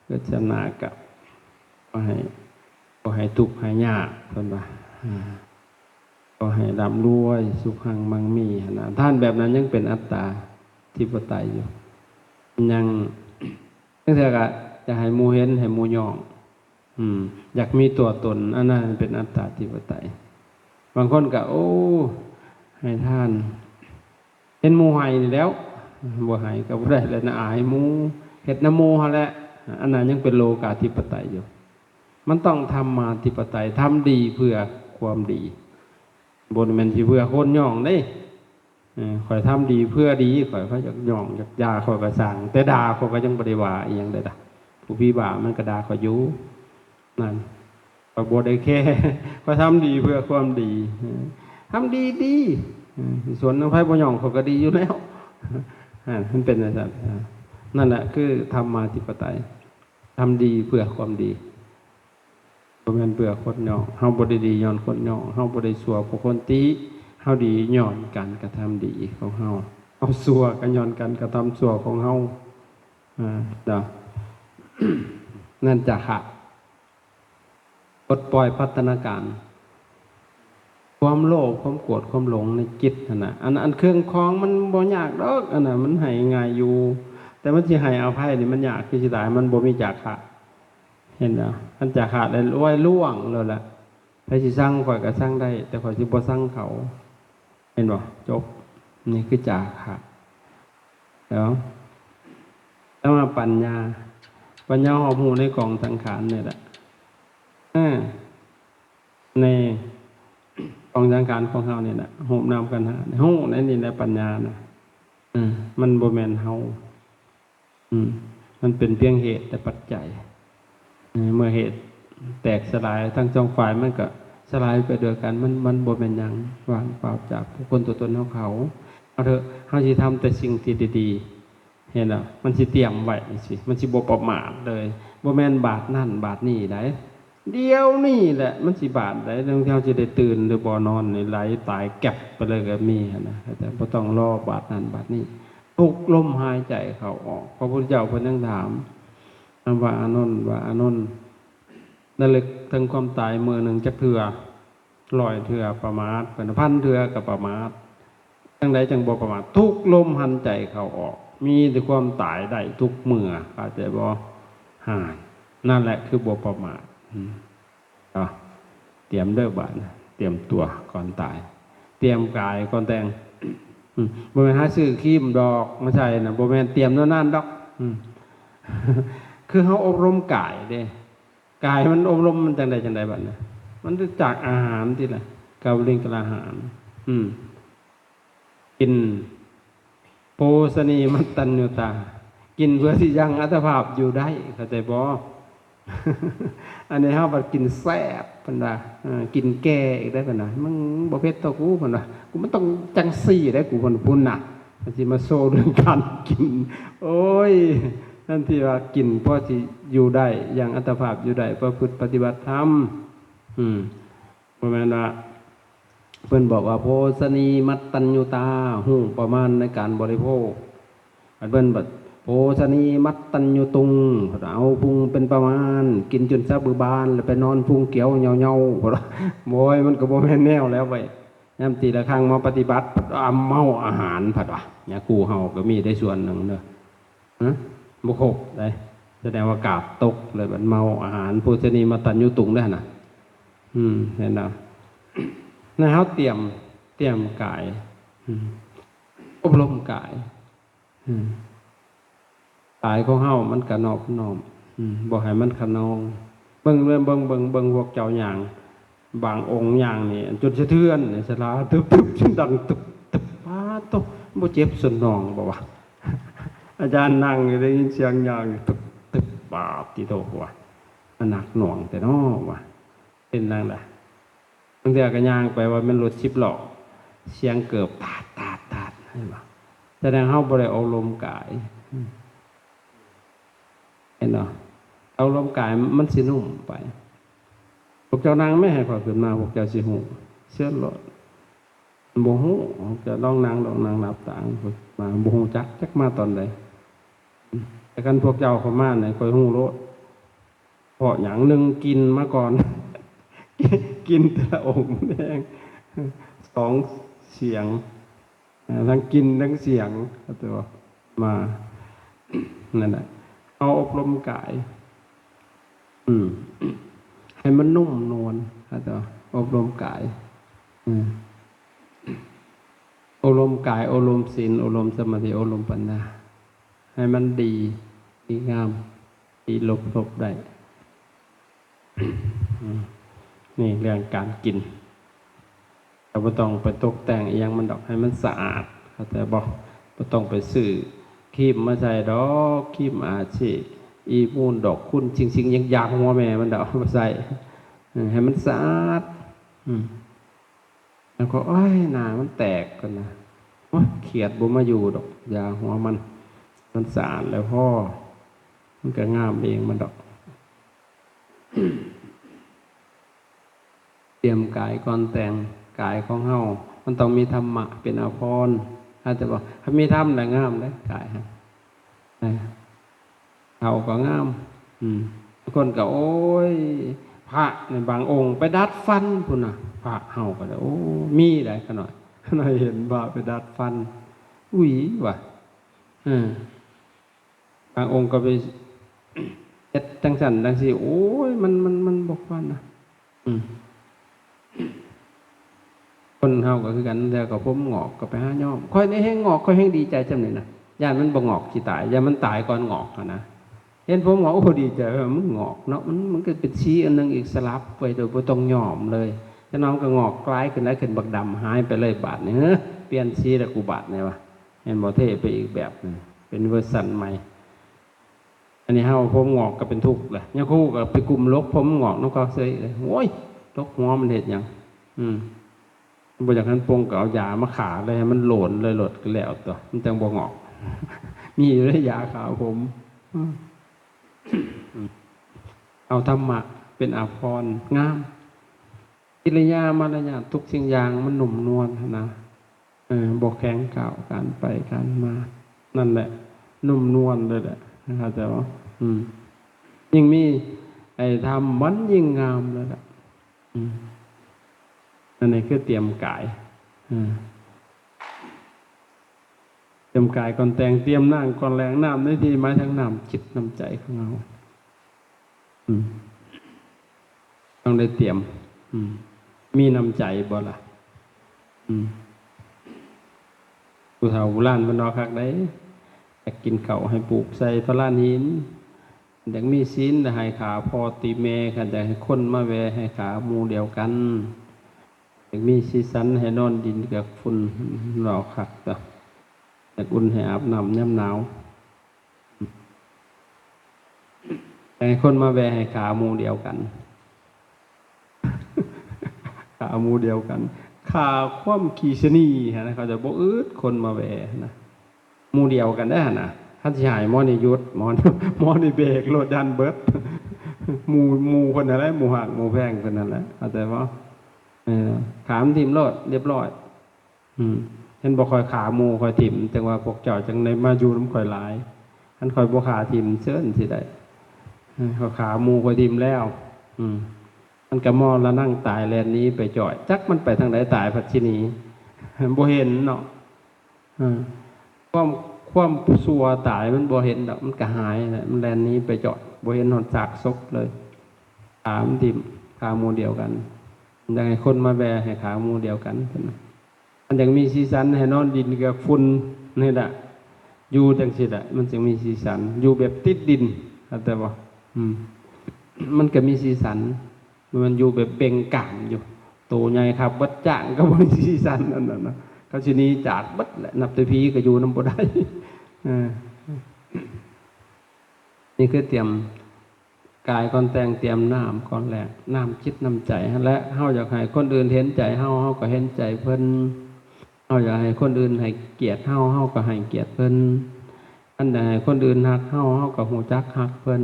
ก็ชนะกับก็ให้ทุกข์ให้ยากเพิ่นว่าก็ให้ร่ำรวยสุขังมั่งมีนะท่านแบบนั้นยังเป็นอัตตาธิปไตยอยู่ยังตั้งแต่ก็จะให้หมู่เห็นให้หมู่ย่องอยากมีตัวตนอันนั้นเป็นอัตตาธิปไตยบางคนก็โอ้ให้ท่านเห็นหมู่ให้นี่แล้วบ่ให้ก็บ่ได้แล้วนะอายหมู่เฮ็ดนโมหั่นแหละอันนั้นยังเป็นโลกาธิปไตยอยู่มันต้องธรรมาธิปไตยทำดีเพื่อความดีบ่แม่นสิเพื่อคนย่องเด้ข่อยทำดีเพื่อดีข่อยเขาอยากย่องอยากด่าข่อยก็สั่งแต่ด่าข่อยก็ยังบ่ได้ว่าอีหยังได้ล่ะผู้พี่บ่ามันก็ด่าข่อยอยู่นั่นข่อยบ่ได้แค่ข่อยทำดีเพื่อความดีทำดีส่วนนางไผบ่ย่องข่อยก็ดีอยู่แล้วมันเป็นจังซั่นนั่นแหละคือธรรมาธิปไตยทำดีเพื่อความดีบ่แม่นเพื่อคนย่องเฮาบ่ได้ดีย้อนคนย่องเฮาบ่ได้ชั่วเพราะคนติเฮาดีย้อนการกระทำดีของเฮาเอาชั่วก็ย้อนการกระทำชั่วของเฮานั่นจะค่ะปลดปล่อยพัฒนาการความโลภความโกรธความหลงในจิตน่ะอันเครื่องคล้องมันบ่ยากดอกอันน่ะมันให้ง่ายอยู่แต่มันสิให้อภัยนี่มันยากคือสิตายมันบ่มีจาคะเห็นบ่มันจาคะได้ร้อยล่วงแล้วล่ะใครสิสั่งข่อยก็สั่งได้แต่ข่อยสิบ่สั่งเขาเห็นบ่จบนี่คือจาคะแล้วมาปัญญาหอบหูในกองสังขารนี่แหละใน ของสังขารของเฮานี่น่ะโหมนำกันหาฮู้ในนี่แหละปัญญาน่ะมันบ่แม่นเฮามันเป็นเพียงเหตุและปัจจัยเมื่อเหตุแตกสลายทั้งสองฝ่ายมันก็สลายไปด้วยกันมันบ่เป็นหยังว่างเปล่าจากผู้คนตัวตนของเขาเอาเถอะเฮาสิทำแต่สิ่งที่ดีๆเห็นแล้วมันสิเตรียมไว้สิมันสิบ่ประมาทเลยบ่แม่นบาทนั่นบาทนี่ได้เดียวนี่แหละมันสิบาทได้บางทีเฮาสิได้ตื่นหรือบ่นอนนี่ไหลตายแก็บไปเลยก็มีนะแต่บ่ต้องรอบาทนั้นบาทนี้ทุกลมหายใจเข้าออกพระพุทธเจ้าเพิ่นยังถามว่าอานนท์ระลึกถึงความตายมื้อหนึ่งจักเทื่อ100 เทื่อประมาทเป็นพันเทื่อก็ประมาทจังใดจังบ่ประมาททุกลมหายใจเข้าออกมีแต่ความตายได้ทุกมื้อเข้าใจบ่นั่นแหละคือบ่ประมาทเตรียมเด้อบาดเตรียมตัวก่อนตายเตรียมกายก่อนแต่งบ่แม่นหาซื้อครีมดอกไม่ใช่นะบ่แม่นเตรียมนั่นดอกคือเฮาอบรมกายเด้กายมันอบรมมันจังใดบัดน่ะมันจากอาหารที่ล่ะกาวลิงกะอาหารกินโภชนีมัตตัญญูตากินเพื่อที่ยังอัตภาพอยู่ได้เข้าใจบ่อันนี้เฮาบัดกินแซ่บเพิ่นว่ากินแก่อีกได้เพิ่นน่ะมึงบ่เผ็ดต่อกูเพิ่นว่ากูมันต้องจังซี่ได้กูเพิ่นพุ่นน่ะมันสิมาโซเรื่องการกินโอ้ยนั่นที่ว่ากินเพราะสิอยู่ได้อย่างอัตภาพอยู่ได้ประพฤติปฏิบัติธรรมบ่แม่นว่าเพิ่นบอกว่าโภชนีมัตตัญญูตาฮู้ประมาณในการบริโภคเพิ่นบัดโภชนีมัตตัญญูตุงเอาพุงเป็นประมาณกินจนซะบือบานแล้วไปนอนพุงเกี่ยวเหงาๆบ่โมยมันก็บ่แม่นแนวแล้วไว้ยามตีละครั้งมาปฏิบัติเมาอาหารผัดว่าเนี่ยกูเฮาก็มีได้ส่วนหนึ่งเด้อบ่ครบได้แสดงว่ากาบตกเลยบัดเมาอาหารโภชนีมัตตัญญูตุงได้น่ะเห็นบ่นะเฮาเตรียมกายอบรมกายกายของเฮามันกะนอบน้อมบ่ให้มันขนองเบิ่งพวกเจ้าย่างบางองค์ย่างนี่จนสะเทือนสลาตึบๆจนดังตึบปาตบ่เจ็บสนองบ่ว่าอาจารย์นั่งได้ยินเสียงย่างตึบปาบที่โตว่ามันหนักหน่วงแต่น้อว่าเป็นจังได๋บางเทื่อก็ย่างไปว่ามันรถ10 ล้อเสียงเกือบตาดเห็นบ่แสดงเฮาบ่ได้อบรมกายเห็นเนาะเอาลมกายมันสินุ่มไปพวกเจ้านางไม่ให้ขอขึ้นมาพวกเจ้าสิหูเชื่อหลดบ่ฮู้จะลองนางนับต่างมาบ่ฮู้จักมาตอนใดแต่กันพวกเจ้าเข้ามาเนี่ยค่อยฮู้โลดเพราะหยังนึงกินมาก่อนกินแต่ละองค์แดง2 เสียงทั้งกินทั้งเสียงตัวมานั่นแหละเอาอบรมกายให้มันนุ่มนวลครับอบรมกายอบรมกายอบรมศีลอบรมสมาธิอบรมปัญญาให้มันดีงามดีลบได้นี่เรื่องการกินเราไม่ต้องไปตกแต่งอย่างมันดอกให้มันสะอาดแต่บอกไม่ต้องไปซื้อครีมมาใส่ดอกครีมอาชีอีมูนดอกคุณจริงยังยากหัวแม่มันดอกมาใส่ให้มันสะอาดแล้วก็หน้ามันแตกกันนะเขียดบ่มาอยู่ดอกยาหัวมันสะอาดแล้วพ่อมันก็งามเองมันดอกเตรียมกายก่อนแต่งกายของเฮามันต้องมีธรรมะเป็นอาภรณ์อาจจะบอกถ้ามีธรรมแล้วงามเลยกายฮะเขาก็งามคนก็โอ้ยพระในบางองค์ไปดัดฟันพุ่นน่ะพระเฮาก็ได้โอ้มีได้ขนาดเห็นว่าไปดัดฟันอุ้ยว่ะบางองค์ก็ไปเฮ็ดจังซั่นจังซี่โอ้ยมันบ่ฟันน่ะคนเฮาก็คือกันแล้วก็ผมงอกก็ไปหาย่อมค่อยได้แห้งงอกค่อยแห้งดีใจจังได๋น่ะย่านมันบ่งอกสิตายย่านมันตายก่อนงอกนะเห็นผมงอกโอ้ดีใจมันงอกเนาะมันก็เป็นชี้อันนึงอีกสลับไปโดยบ่ต้องยอมเลยใน จะน้องก็งอกกลายขึ้นได้ขึ้นบักดำหายไปเลยบาทนี่เฮ้ยเปลี่ยนสีแล้วกูบาทเนี่ยวะเห็นบ่เท่ไปอีกแบบนึงเป็นเวอร์ชันใหม่อันนี้เฮาผมงอกก็เป็นทุกข์เลยเนี่ยคู่กับไปกลุ่มลกผมงอกน้องก็เสยเลยโอ้ยลกหัวมันเห็ดหยังบ่อยากให้ปงก็เอายามาขาเลยให้มันโหลนเลยหลดก็แล้วตัวมันจังบ่งอกมีอยู่ในยาขาวผมเอาธรรมะเป็นอาภรณ์งามกิริยามารยาททุกสิ่งอย่างมันหนุ่มนวลนะบอกแข็งเก่าการไปการมานั่นแหละนุ่มนวลเลยแหละนะครับแต่ว่ายิ่งมีไอ้ทำมันยิ่งงามเลยล่ะอันนี้คือเตรียมกายเตรียมกายก่อนแต่งเตรียมนั่งก่อนแรงน้ำได้ทีหมายทั้งน้ำจิตน้ำใจของเราต้องได้เตรียมมีน้ำใจบ่ล่ะผู้เฒ่าโบราณบรรดาคักได้อยากกินเข่าให้ปลูกใส่พระลานหินอยากมีศีลให้ขาพอตีเมขันอยากให้คนมาแวให้ขาหมู่เดียวกันอยากมีสีสันให้นอนดินกับฝุ่นหลอกขักต่ออยากอุ่นให้อาบน้ำย่ำหนาวอยากให้คนมาแวให้ขาหมู่เดียวกันขาหมู่เดียวกันขาคว่ำขีชนีนะเขาจะบอกคนมาแวนะหมู่เดียวกันได้นะท่านชายมอนี่ยุดมอนี่เบรกรถยันเบิร์ดหมู่คนอะไรหมู่หักหมู่แพงคนนั้นแหละเข้าใจว่าขามทีมรถเรียบร้อยเห็นบอกคอยขาหมู่คอยถิ่มแต่ว่าพวกเจ้าจังในมาอยู่น้ำคอยหลายท่านคอยบอกขาถิ่มเชิญสิได้เขาขาหมู่คอยถิ่มแล้วมันกระมอแล้วนั่งตายแลนนี้ไปจ่อยจักมันไปทางไหนตายพัชนีบ่เห็นเนาะความสัวตายมันบ่เห็นดอกมันกระหายแหละมันแลนนี้ไปจ่อยบ่เห็นหอนจากซกเลยขามันถิ่มขาหมู่เดียวกันยังไงคนมาแบให้ขาหมู่เดียวกันมันยังมีสีสันให้นอนดินกับฝุ่นนี่แหละอยู่จังสิแหละมันจึงมีสีสันอยู่แบบติดดินแต่ว่ามันก็มีสีสันมันอยู่แบบเบ่งกามอยู่โตใหญ่ครับบัดจ่างก็บ่มีสีสันนั่นน่ะนะเขาสินี้จากบัดแหละนับแต่พีก็อยู่นำบ่ได้นี่คือเตรียมกายก่อนแต่งเตรียมน้ำก่อนแหละน้ำจิตน้ำใจและเฮาอยากให้คนอื่นเห็นใจเฮาก็เห็นใจเพิ่นเฮาอยากให้คนอื่นให้เกียรติเฮาก็ให้เกียรติเพิ่นอันใดให้คนอื่นฮักเฮาก็ฮู้จักฮักเพิ่น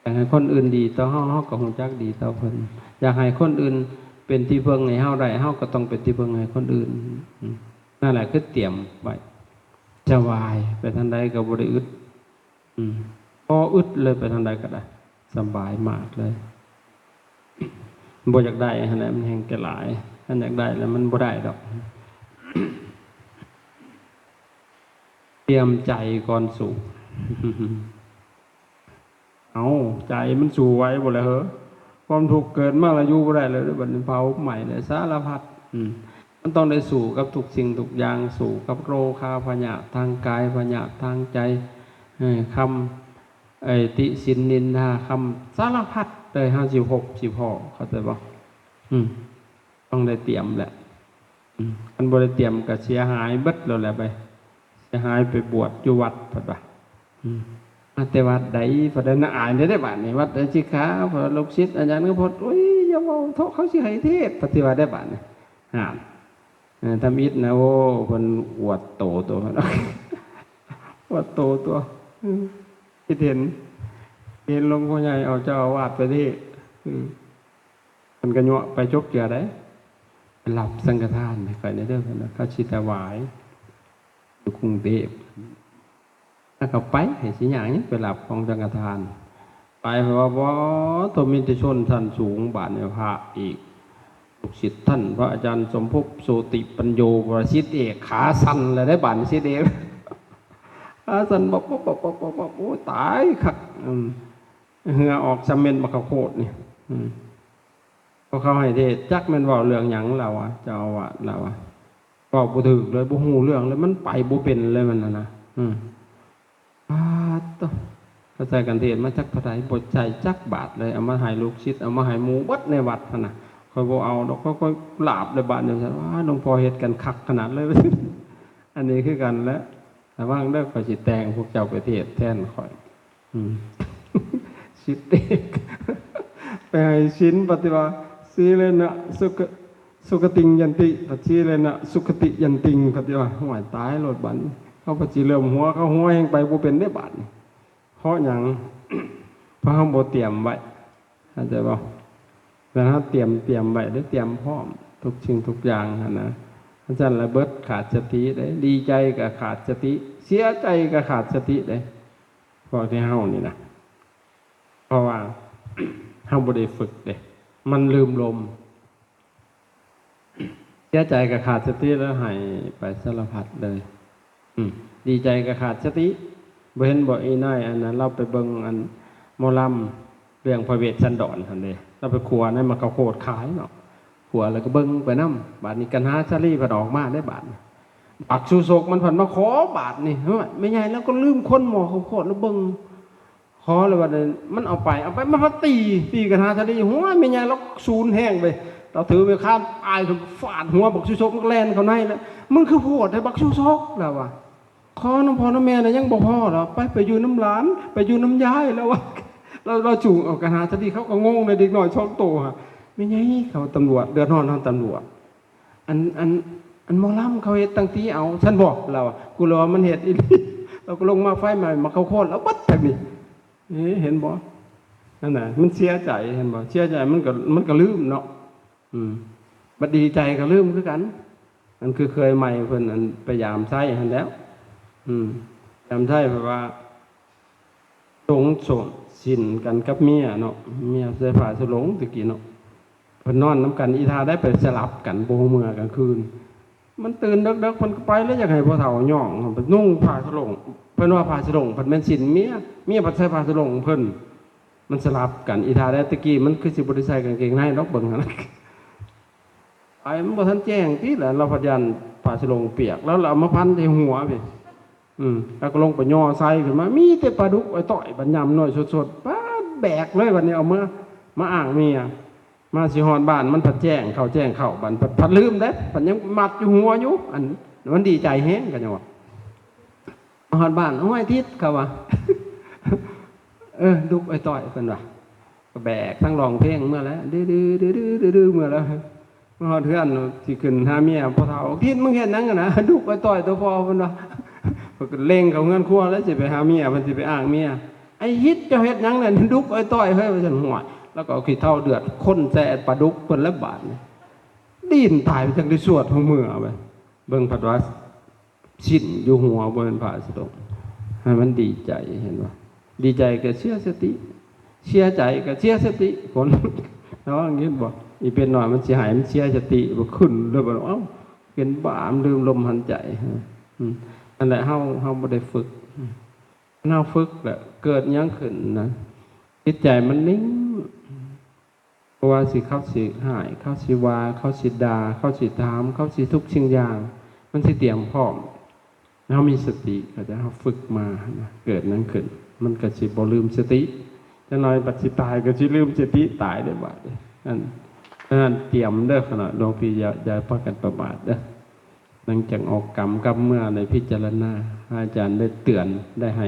อยากให้คนอื่นดีต่อเฮาก็ฮู้จักดีต่อเพิ่นอยากให้คนอื่นเป็นที่พึ่งให้เฮาได้เฮาก็ต้องเป็นที่พึ่งให้คนอื่นนั่นแหละคือเตรียมไว้จะวายไปทางใดก็บ่ได้อึดพออึดเลยไปทางใดก็ได้สบายมากเลยบ่อยากได้อันไหนมันแห้งแก่หลายอันอยากได้แล้วมันบ่ได้ดอกเตรียมใจก่อนสู่เอาใจมันสู่ไว้บ่แล้วเหรอความทุกข์เกิดมาแล้วอยู่บ่ได้เลยบัดนี้เผาใหม่เลยสารพัดมันต้องได้สู่กับทุกสิ่งทุกอย่างสู่กับโรคาพยาธิทางกายพยาธิทางใจคำติสินนินทาคำสารพัดเลย56เขาจะบอกต้องได้เตรียมแหละมันบ่ได้เตรียมก็เสียหายเบิดแล้วแหละไปเสียหายไปบวชอยู่วัดพัดว่าแต่วัดใดพัดน่าอายได้บาดนี่วัดใดสิขาพอลูกศิษย์อาจารย์ก็พดโอ้ยอย่าเว้าเขาสิให้เทศปฏิบัติได้บาดนี่ทำอิฐนะโอ้เพิ่นอวดโตตัวเพิ่นอวดโตตัวคิดเห็นหลวงพ่อใหญ่เอาเจ้าอาวาสไปที่มันก็ยั่วไปจกเจือได้หลับสังฆทานไปในเรื่องนั้นเขาชิตาวายอยู่กรุงเทพถ้าเขาไปเห็นสิอย่างนี้ไปหลับของสังฆทานไปเพราะว่าตัวมิตรชนท่านสูงบาทในพระอีกลูกศิษย์ท่านพระอาจารย์สมภพโสติปัญโยวรศิษย์เอกขาสั่นเลยได้บาทศิษย์เอกขาสั่นบอกโอ้ตายคักเหงื่อออกจำเป็นมาข้าวโพดนี่พอเขาให้เทศจักมันว่าเรื่องหยังเราเจ้าว่าเราก็บ่ถึกเลยบ่ฮู้เรื่องเลยมันไปบ่เป็นเลยมันนะต้องเข้าใจกันเทศมาจักเท่าไหร่บ่ใจจักบาทเลยเอามาให้ลูกศิษย์เอามาให้หมู่บัดในวัดนะ คอยบ่เอาดอกก็หลาบเลยบาดเนี่ยว่าหลวงพ่อเฮ็ดกันคักขนาดเลย อันนี้คือกันแล้วแต่ว่าเลิกข่อยสิแต่งพวกเจ้าไปเทศแทนข่อยสิเตกไปให้ชิ้นปฏิบัติสีเลยนะสุขติงยันติปฏิเลยนะสุขติยันติงปฏิบัติห่วยตายโลดบันเขาปฏิเริ่มหัวเขาหัวแห่งไปบ่เป็นได้บาดเพราะอย่าง เพราะเขาบ่เตรียมไว้เข้าใจป่ะแล้วเขาเตรียมไว้ได้เตรียมพร้อมทุกสิ่งทุกอย่างนะอาจารย์ระเบิดขาดสติได้ดีใจกับขาดสติเสียใจกับขาดสติได้พอที่เฮานี่นะเพราะว่า เฮาบ่ได้ฝึกเด้มันลืมลมเสียใจกับขาดสติแล้วหายไปสารพัดเลยดีใจกับขาดสติบ่เห็นบ่อีน้อยอันนั้นเราไปเบิ่งอันหมอลำเรื่องพระเวทสันดรหั่นเด้เราไปขัวนั่นมาเขาโคตรขายเนาะขัวแล้วก็เบิ่งไปนำบาดนี้กันหาชาลีเพิ่นออกมาได้บาดปักสุโศกมันเพิ่นมาขอบาดนี่ไม่ใหญ่แล้วก็ลืมคนหมอเขาโคตรแล้วเบิ่งขอเลยว่ามันเอาไปมันพัดตีกันหาชาลีหัวไม่ใหญ่แล้วศูนย์แห้งไปเราถือไปข้ามอายฟาดหัวบักสุโศกแล่นเข้าในแล้วมึงคือโหดให้บักสุโศกแล้วว่ะขอน้ำพ่อน้ำแม่น่ะยังบ่พอหรอไปอยู่น้ำหลานไปอยู่น้ำยายแล้วว่ะเราจูงออกกันหาชาลีเขาก็งงเลยเด็กน้อยช่องโตฮะไม่ไงเขาตำรวจเดือดร้อนทางตำรวจอันหมอลำเขาเห็ดตั้งทีเอาฉันบอกเรากูรอมันเห็ดอีนี่เราก็ลงมาไฟใหม่มาเขาโค่นแล้วบัดแบบนี้เห็นบ่นั่นน่ะมันเสียใจเห็นบ่เสียใจมันก็ลืมเนาะบัดดีใจก็ลืมคือกันอันคือเคยใหม่เพิ่นอันพยายามใช้หันแล้วพยายามใช้เพราะว่าสงสินกันกับเมียเนาะเมียใส่ผ้าสลงตะกี้เนาะเพิ่นนอนน้ำกันอีทาได้ไปสลับกันโบเมื่อกลางคืนมันตื่นดึกๆเพิ่นก็ไปแล้วอยากให้พ่อเฒ่าย่องเพิ่นนุ่งผ้าสลงเพิ่นว่าผ้าสลงเพิ่นแม่นสินเมียเพิ่นใส่ผ้าสลงเพิ่นมันสลับกันอีทาได้ตะกี้มันคือสิบ่ได้ใส่กางเกงในดอกเบิ่งหั่นไปมันบ่ทันแจ้งติแหละเราพยันผ้าสลงเปียกแล้วเราเอามาพันที่หัวพี่แล้วก็ลงไปย่อไส้ขึ้นมามีแต่ปลาดุกไอ้ต่อยบัญญัมหน่อยสดๆป้าแบกเลยวันนี้เอามาอ่างเมียมาสิฮอนบ้านมันผัดแจ้งเข้าบ้านผัดลืมเด้ผัดยังมัดอยู่หัวอยู่อันมันดีใจแฮงกันจังว่าฮอนบ้านห้อยทิศเขาว่า ดุกไอ้ต่อยเพิ่นว่าแบกทั้งร้องเพลงเมื่อแล้วดื้อเมื่อแล้วมาฮอดเฮือนสิขึ้นหาเมียพ่อเฒ่าทิศมึงเฮ็ดหยังกันนะดุกไอ้ต่อยตัวพ่อเพิ่นว่าเล่งเขาเงินครัวแล้วจะไปหาเมียมันจะไปอ้างเมียไอ้ฮิตจะเฮ็ดยังเนี่ยดุกไอ้ต้อยเฮ้ยว่าฉันหัวแล้วก็เอาขี้เท่าเดือดค้นแซ่ปลาดุกเพิ่นละบาทดินตายไปจังได้สวดหัวมือเอาไปเบิ่งผัดว่าชิ้นอยู่หัวบนผ้าสลงให้มันดีใจเห็นว่าดีใจก็เชื่อสติเชื่อใจก็เชื่อสติคนแล้วอย่างนี้บอกอีเป็นหน่อยมันเสียหายมันเชื่อสติบ่ขึ้นเลยบอกเอ้าเป็นบ้าลืมลมหายใจนั่นแหละเฮาบ่ได้ฝึกเฮาฝึกแหละเกิดยังขึ้นนะจิตใจมันนิ่งเพราะว่าสิเข้าสิหายเข้าสิวาเข้าสิดาเข้าสิถามเข้าสิทุกสิ่งอย่างมันสิเตรียมพร้อมเฮามีสติก็จะเฮาฝึกมาเกิดนั้นขึ้นมันก็สิบ่ลืมสติจังน้อยบัดสิตายก็สิลืมสติตายได้บาดนั่นเตรียมเด้อขณะหลวงพี่อย่าพากันประมาทเด้อหลังจากออกกรรมกับเมื่อในพิจารณาอาจารย์ได้เตือนได้ให้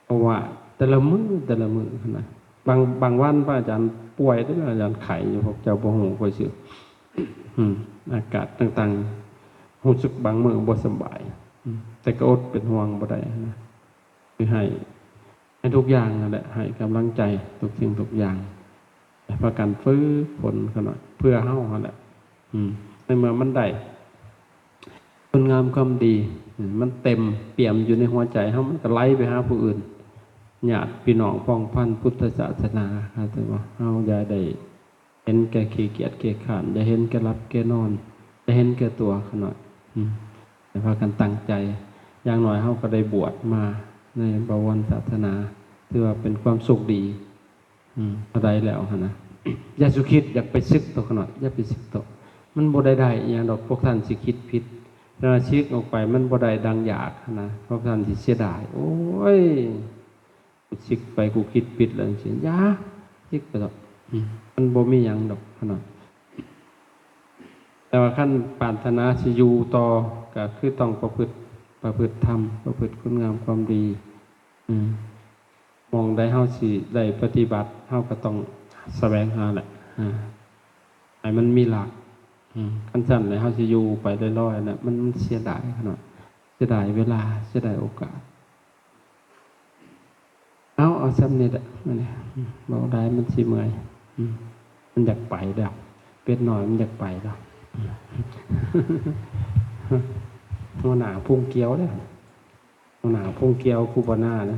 เพราะว่าแต่ละมือนะบางวันพระอาจารย์ป่วยด้วยอาจารย์ไข้อยู่พวกเจ้าบ่ฮู้ค่อยสิอากาศต่างๆรู้สึกบางมื้อบ่สบายแต่ก็อดเป็นห่วงบ่ได้นะคือให้ทุกอย่างนั่นแหละให้กำลังใจทุกสิ่งทุกอย่างประกันฝึกฝนกันหน่อยเพื่อเฮานั่นแหละในเมื่อมันได้คุณงามความดีมันเต็มเปี่ยมอยู่ในหัวใจเขามันก็ไหลไปหาผู้อื่นญาติพี่น้องพ้องพันพุทธศาสนาแต่ว่าเขาอย่าได้เห็นแก่ขี้เกียจเกียจข้านอย่าเห็นแก่รับแก่นอนอย่าเห็นแก่ตัวขนาดแต่พากันตั้งใจอย่างน้อยเขาก็ได้บวชมาในบวรศาสนาถือว่าเป็นความสุขดีอะไรแล้วนะอย่าสุขิดอยากไปซึกตัวขนาดอย่าไปซึกตัวมันบ่ได้อย่างดอกพวกท่านสิคิดผิดถ้าชิกออกไปมันบ่ได้ดังอยากนะเพราะท่านสิเสียดายโอ้ยกูชิกไปกูคิดผิดแล้วสิยาชิกไปดอกมันบ่มีหยังดอกขนาด แต่ว่าขั้นปรารถนาสิอยู่ต่อก็คือต้องประพฤติธรรมประพฤติคุณงามความดี อืมมองได้เฮาสิได้ปฏิบัติเฮาก็ต้องแสวงหาแหละให้มันมีหลักคันสั่นเลยเฮาสิอยู่ไปลอยๆน่ะมันเสียดายขนาดเสียดายเวลาเสียดายโอกาสเอาซ้ำนี่แหละนั่นแหละเบาได้มันสิเมื่อยมันอยากไปแล้วเป็ดน้อยมันอยากไปแล้วหัวหน้าพุ่งเกี้ยวเลยหัวหน้าพุ่งเกี้ยวคูบาน่านะ